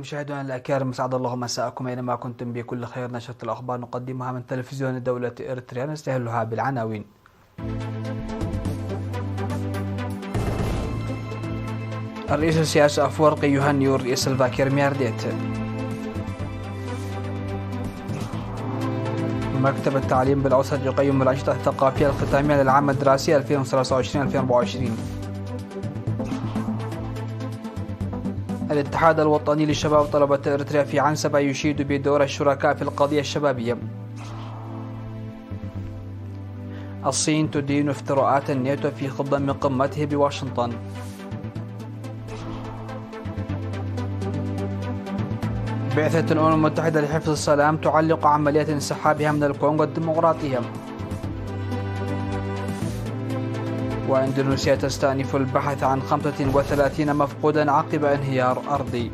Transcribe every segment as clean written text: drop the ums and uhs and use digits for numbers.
مشاهدينا الأكارم، مسعد الله مساءكم أينما كنتم بكل خير. نشرة الأخبار نقدمها من تلفزيون دولة إريتريا، نستهلها بالعناوين. الرئيس السياسي أفورقي يهنئ الرئيس سلفا كير ميارديت. مكتب التعليم بالأوسط يقيم الأنشطة الثقافية الختامية للعام الدراسي 2023-2024. الاتحاد الوطني للشباب طلبة إريتريا في عنسبة يشيد بدور الشركاء في القضية الشبابية. الصين تدين افتراءات الناتو في خطة من قمته بواشنطن. بعثة الأمم المتحدة لحفظ السلام تعلق عمليات انسحابها من الكونغو الديمقراطية. وإندونيسيا تستأنف البحث عن 35 مفقودا عقب انهيار أرضي.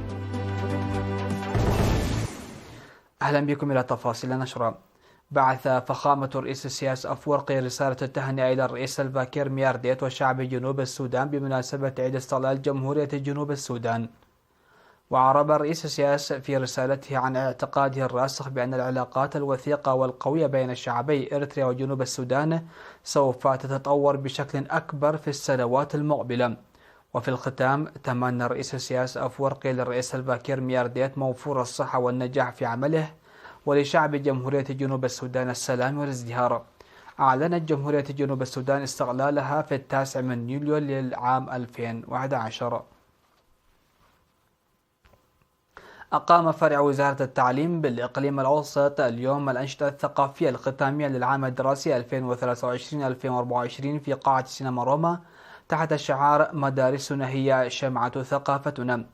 أهلا بكم إلى تفاصيل النشرة. بعث فخامة الرئيس السياسي أفورقي رسالة التهنئة إلى الرئيس سلفا كير ميارديت وشعب جنوب السودان بمناسبة عيد استقلال جمهورية جنوب السودان. وعرب الرئيس السياسي في رسالته عن اعتقاده الراسخ بأن العلاقات الوثيقة والقوية بين شعبي إريتريا وجنوب السودان سوف تتطور بشكل أكبر في السنوات المقبلة. وفي الختام تمنى الرئيس السياسي أفورقي للرئيس سلفا كير ميارديت موفور الصحة والنجاح في عمله، ولشعب جمهورية جنوب السودان السلام والازدهار. أعلنت جمهورية جنوب السودان استقلالها في 9 يوليو للعام 2011. أقام فرع وزارة التعليم بالإقليم الأوسط اليوم الأنشطة الثقافية الختامية للعام الدراسي 2023-2024 في قاعة سينما روما تحت شعار مدارسنا هي شمعة ثقافتنا.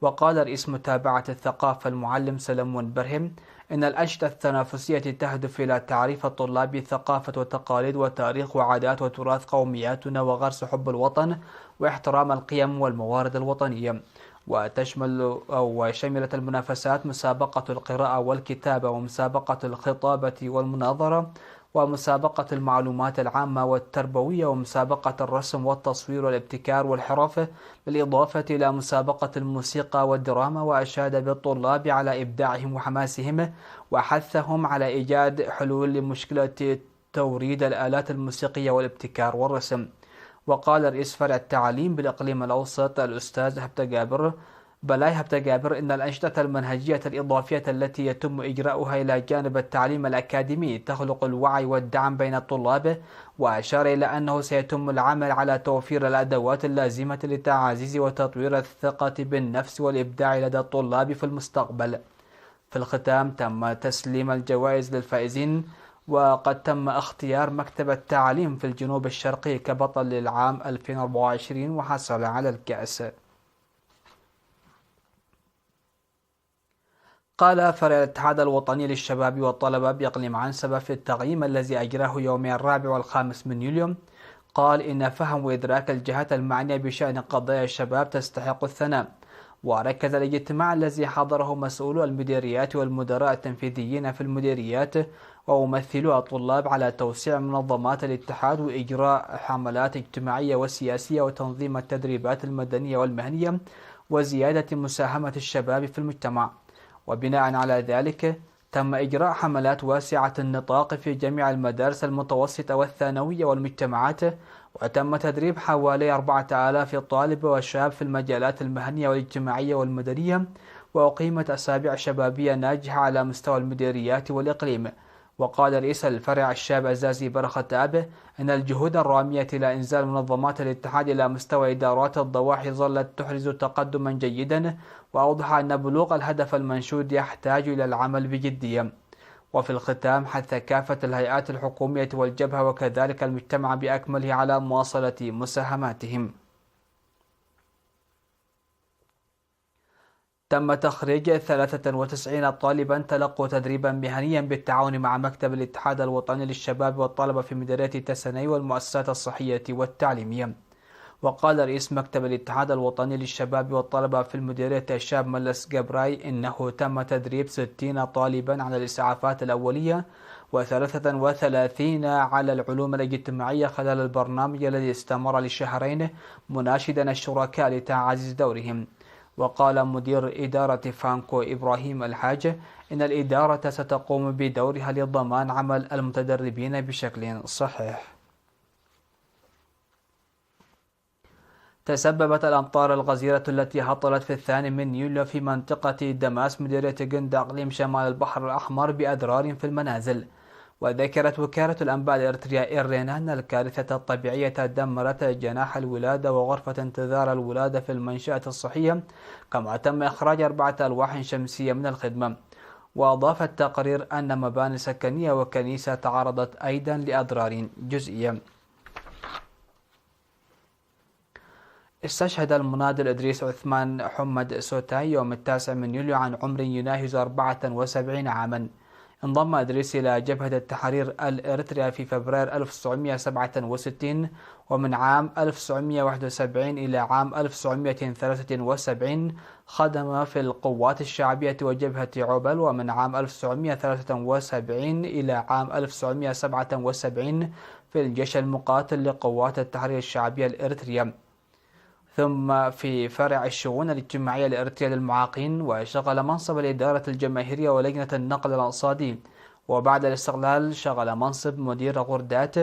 وقال رئيس متابعة الثقافة المعلم سلمون برهم إن الأنشطة التنافسية تهدف إلى تعريف الطلاب بثقافة وتقاليد وتاريخ وعادات وتراث قومياتنا وغرس حب الوطن واحترام القيم والموارد الوطنية. وشملت المنافسات مسابقة القراءة والكتابة ومسابقة الخطابة والمناظرة ومسابقة المعلومات العامة والتربوية ومسابقة الرسم والتصوير والابتكار والحرف، بالإضافة إلى مسابقة الموسيقى والدراما. وأشاد بالطلاب على إبداعهم وحماسهم وحثهم على إيجاد حلول لمشكلة توريد الآلات الموسيقية والابتكار والرسم. وقال رئيس فرع التعليم بالإقليم الأوسط الأستاذ بلاي هبت جابر إن الأنشطة المنهجية الإضافية التي يتم إجراؤها إلى جانب التعليم الأكاديمي تخلق الوعي والدعم بين الطلاب. وأشار إلى أنه سيتم العمل على توفير الأدوات اللازمة لتعزيز وتطوير الثقة بالنفس والإبداع لدى الطلاب في المستقبل. في الختام تم تسليم الجوائز للفائزين، وقد تم اختيار مكتب التعليم في الجنوب الشرقي كبطل للعام 2024 وحصل على الكأس. قال فرع الاتحاد الوطني للشباب والطلبة بإقليم عنسبة في التقييم الذي أجراه يومي 4 و5 يوليو، قال إن فهم وإدراك الجهات المعنية بشأن قضايا الشباب تستحق الثناء. وركز الاجتماع الذي حضره مسؤولو المديريات والمدراء التنفيذيين في المديريات وممثلو الطلاب على توسيع منظمات الاتحاد وإجراء حملات اجتماعية وسياسية وتنظيم التدريبات المدنية والمهنية وزيادة مساهمة الشباب في المجتمع. وبناء على ذلك تم إجراء حملات واسعة النطاق في جميع المدارس المتوسطة والثانوية والمجتمعات، وتم تدريب حوالي 4000 طالب وشاب في المجالات المهنية والاجتماعية والمدنية. وأقيمت أسابيع شبابية ناجحة على مستوى المديريات والإقليم. وقال رئيس الفرع الشاب عزازي برخة آبه إن الجهود الرامية إلى إنزال منظمات الاتحاد إلى مستوى إدارات الضواحي ظلت تحرز تقدما جيدا، وأوضح أن بلوغ الهدف المنشود يحتاج إلى العمل بجدية. وفي الختام حث كافة الهيئات الحكومية والجبهة وكذلك المجتمع بأكمله على مواصلة مساهماتهم. تم تخريج 93 طالبا تلقوا تدريبا مهنيا بالتعاون مع مكتب الاتحاد الوطني للشباب والطلبة في مديرية تسناي والمؤسسات الصحية والتعليمية. وقال رئيس مكتب الاتحاد الوطني للشباب والطلبة في المديرية الشاب ملس جبراي إنه تم تدريب 60 طالبا على الإسعافات الأولية و33 على العلوم الاجتماعية خلال البرنامج الذي استمر لشهرين، مناشدا الشركاء لتعزيز دورهم. وقال مدير إدارة فانكو إبراهيم الحاج إن الإدارة ستقوم بدورها لضمان عمل المتدربين بشكل صحيح. تسببت الأمطار الغزيرة التي هطلت في 2 يوليو في منطقة دماس مديرية جند أقليم شمال البحر الأحمر بأضرار في المنازل. وذكرت وكالة الأنباء الإريترية إيرنا أن الكارثة الطبيعية دمرت جناح الولادة وغرفة انتظار الولادة في المنشأة الصحية، كما تم إخراج 4 ألواح شمسية من الخدمة. وأضاف التقرير أن مباني سكنية وكنيسة تعرضت أيضا لأضرار جزئية. استشهد المناضل إدريس عثمان حمد سوتاي يوم 9 يوليو عن عمر يناهز 74 عاما. انضم إدريس إلى جبهة التحرير الإريتريا في فبراير 1967، ومن عام 1971 إلى عام 1973 خدم في القوات الشعبية وجبهة عبل، ومن عام 1973 إلى عام 1977 في الجيش المقاتل لقوات التحرير الشعبية الإريتريا، ثم في فرع الشؤون الاجتماعية الإريترية للمعاقين، وشغل منصب الإدارة الجماهيرية ولجنة النقل الأقتصادي. وبعد الاستقلال شغل منصب مدير غردات،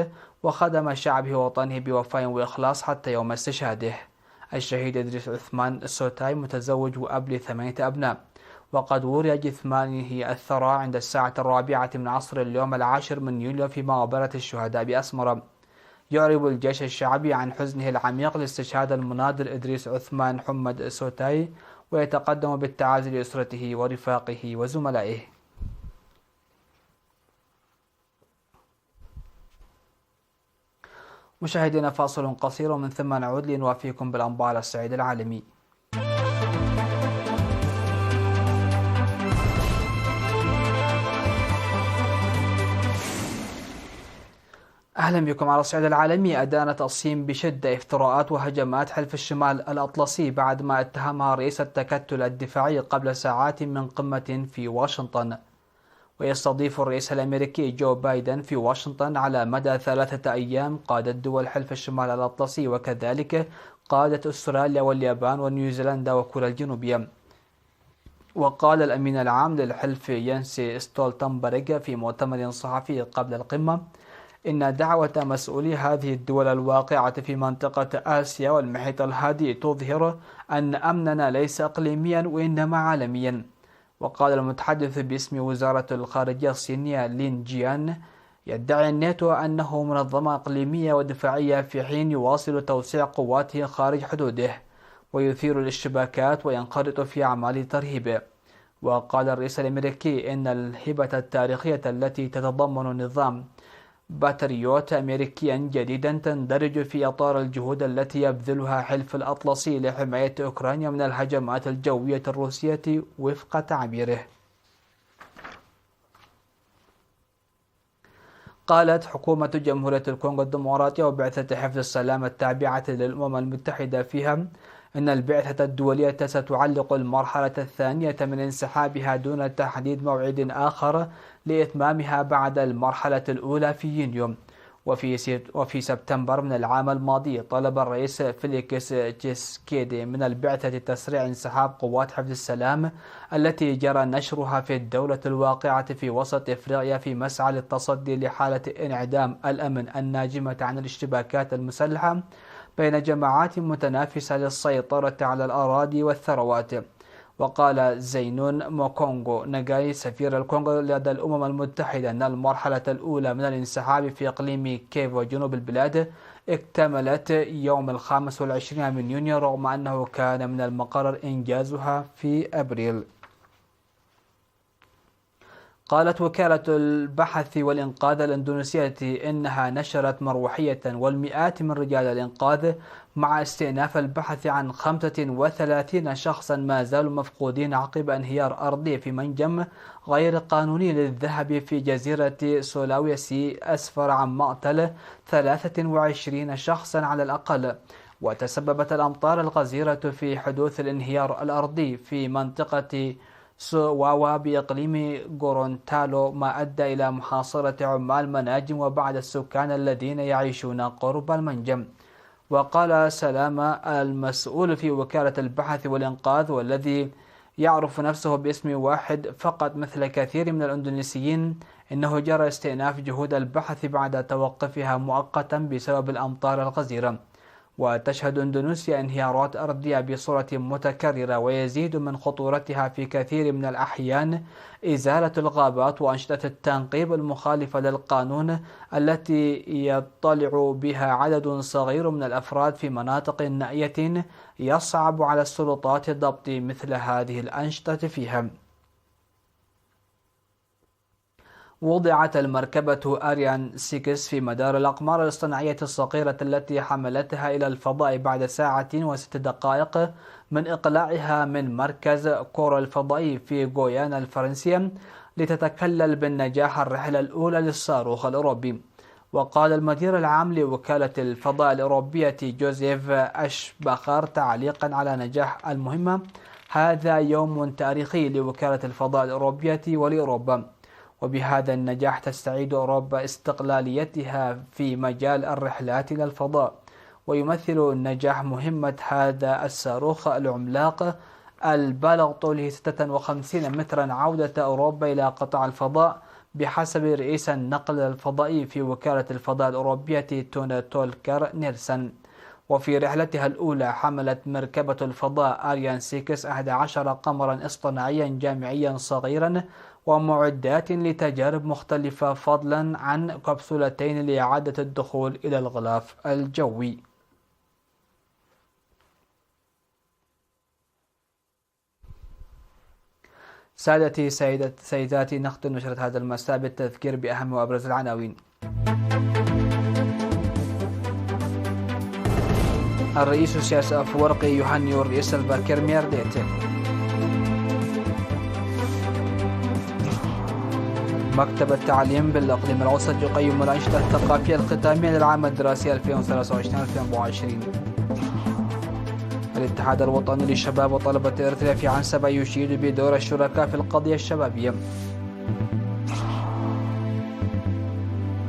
وخدم شعبه ووطنه بوفاء وإخلاص حتى يوم استشهاده. الشهيد إدريس عثمان السوتاي متزوج وأب ل8 أبناء، وقد وري جثمانه الثرى عند الساعة 4 من عصر اليوم 10 يوليو في مقبرة الشهداء بأسمرة. يعرب الجيش الشعبي عن حزنه العميق لاستشهاد المناضل إدريس عثمان حمد سوتاي، ويتقدم بالتعازي لأسرته ورفاقه وزملائه. مشاهدينا، فاصل قصير ومن ثم نعود لنوافيكم بالأنباء على الصعيد العالمي. أهلا بكم على الصعيد العالمي. أدانت الصين بشدة افتراءات وهجمات حلف الشمال الأطلسي بعدما اتهمها رئيس التكتل الدفاعي قبل ساعات من قمة في واشنطن. ويستضيف الرئيس الأمريكي جو بايدن في واشنطن على مدى 3 أيام قادة دول حلف الشمال الأطلسي، وكذلك قادة أستراليا واليابان ونيوزيلندا وكوريا الجنوبية. وقال الأمين العام للحلف ينسي ستولتنبرغ في مؤتمر صحفي قبل القمة إن دعوة مسؤولي هذه الدول الواقعة في منطقة آسيا والمحيط الهادئ تظهر أن أمننا ليس إقليميا وإنما عالميا. وقال المتحدث باسم وزارة الخارجية الصينية لين جيان: يدعي الناتو أنه منظمة إقليمية ودفاعية في حين يواصل توسيع قواته خارج حدوده ويثير الاشتباكات وينخرط في أعمال ترهيب. وقال الرئيس الأمريكي إن الهبة التاريخية التي تتضمن نظام باتريوت أمريكيا جديدا تندرج في إطار الجهود التي يبذلها حلف الأطلسي لحماية أوكرانيا من الهجمات الجوية الروسية وفق تعبيره. قالت حكومة جمهورية الكونغو الديمقراطية وبعثة حفظ السلام التابعة للأمم المتحدة فيها إن البعثة الدولية ستعلق المرحلة الثانية من انسحابها دون تحديد موعد آخر لإتمامها بعد المرحلة الأولى في يونيو. وفي سبتمبر من العام الماضي طلب الرئيس فيليكس تشيسكيدي من البعثة تسريع انسحاب قوات حفظ السلام التي جرى نشرها في الدولة الواقعة في وسط إفريقيا في مسعى للتصدي لحالة انعدام الأمن الناجمة عن الاشتباكات المسلحة بين جماعات متنافسة للسيطرة على الأراضي والثروات. وقال زينون موكونغو ناغاي سفير الكونغو لدى الأمم المتحدة أن المرحلة الأولى من الانسحاب في إقليم كيفو جنوب البلاد اكتملت يوم 25 يونيو رغم أنه كان من المقرر إنجازها في أبريل. قالت وكالة البحث والإنقاذ الإندونيسية إنها نشرت مروحية والمئات من رجال الإنقاذ مع استئناف البحث عن 35 شخصا ما زالوا مفقودين عقب انهيار أرضي في منجم غير قانوني للذهب في جزيرة سولاويسي أسفر عن مقتل 23 شخصا على الأقل. وتسببت الأمطار الغزيرة في حدوث الانهيار الأرضي في منطقة سواوا بإقليم غورونتالو ما أدى إلى محاصرة عمال مناجم وبعض السكان الذين يعيشون قرب المنجم. وقال سلامة المسؤول في وكالة البحث والإنقاذ والذي يعرف نفسه باسم واحد فقط مثل كثير من الأندونيسيين إنه جرى استئناف جهود البحث بعد توقفها مؤقتا بسبب الأمطار الغزيرة. وتشهد إندونيسيا انهيارات أرضية بصورة متكررة، ويزيد من خطورتها في كثير من الأحيان إزالة الغابات وأنشطة التنقيب المخالفة للقانون التي يطلع بها عدد صغير من الأفراد في مناطق نائية يصعب على السلطات ضبط مثل هذه الأنشطة فيها. وضعت المركبة أريان 6 في مدار الأقمار الاصطناعية الصغيرة التي حملتها إلى الفضاء بعد 1 ساعة و6 دقائق من إقلاعها من مركز كورا الفضائي في غويانا الفرنسية لتتكلل بالنجاح الرحلة الأولى للصاروخ الأوروبي. وقال المدير العام لوكالة الفضاء الأوروبية جوزيف أشباخر تعليقا على نجاح المهمة: هذا يوم تاريخي لوكالة الفضاء الأوروبية ولأوروبا، وبهذا النجاح تستعيد أوروبا استقلاليتها في مجال الرحلات إلى الفضاء. ويمثل نجاح مهمة هذا الصاروخ العملاق البالغ طوله 56 مترا عودة أوروبا إلى قطاع الفضاء بحسب رئيس النقل الفضائي في وكالة الفضاء الأوروبية تونا تولكر نيلسون. وفي رحلتها الأولى حملت مركبة الفضاء أريان 6 11 قمرا اصطناعيا جامعيا صغيرا ومعدات لتجارب مختلفة، فضلا عن كبسولتين لإعادة الدخول إلى الغلاف الجوي. سادتي سيداتي، نختم نشرة هذا المساء بالتذكير بأهم وأبرز العناوين. الرئيس السياسي أفورقي يهنئ الرئيس الباكر ميرديت. مكتب التعليم بالإقليم الأوسط يقيم الأنشطة الثقافية الختامية للعام الدراسي 2023-2024. الاتحاد الوطني للشباب وطلبة إريتريا في عنسبة يشيد بدور الشركاء في القضية الشبابية.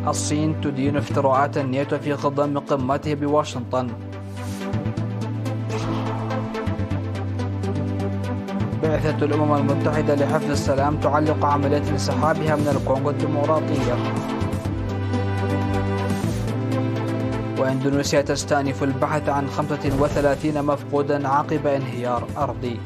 الصين تدين افتراءات الناتو في خضم قمته بواشنطن. بعثة الأمم المتحدة لحفظ السلام تعلق عملية انسحابها من الكونغو الديمقراطية. وإندونيسيا تستأنف البحث عن 35 مفقودا عقب انهيار أرضي.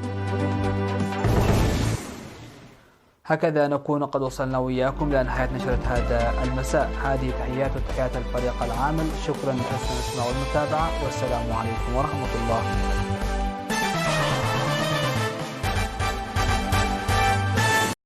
هكذا نكون قد وصلنا وإياكم إلى نهاية نشرة هذا المساء. هذه تحيات وتحيات الفريق العامل، شكرا لحسن الاستماع والمتابعة، والسلام عليكم ورحمة الله.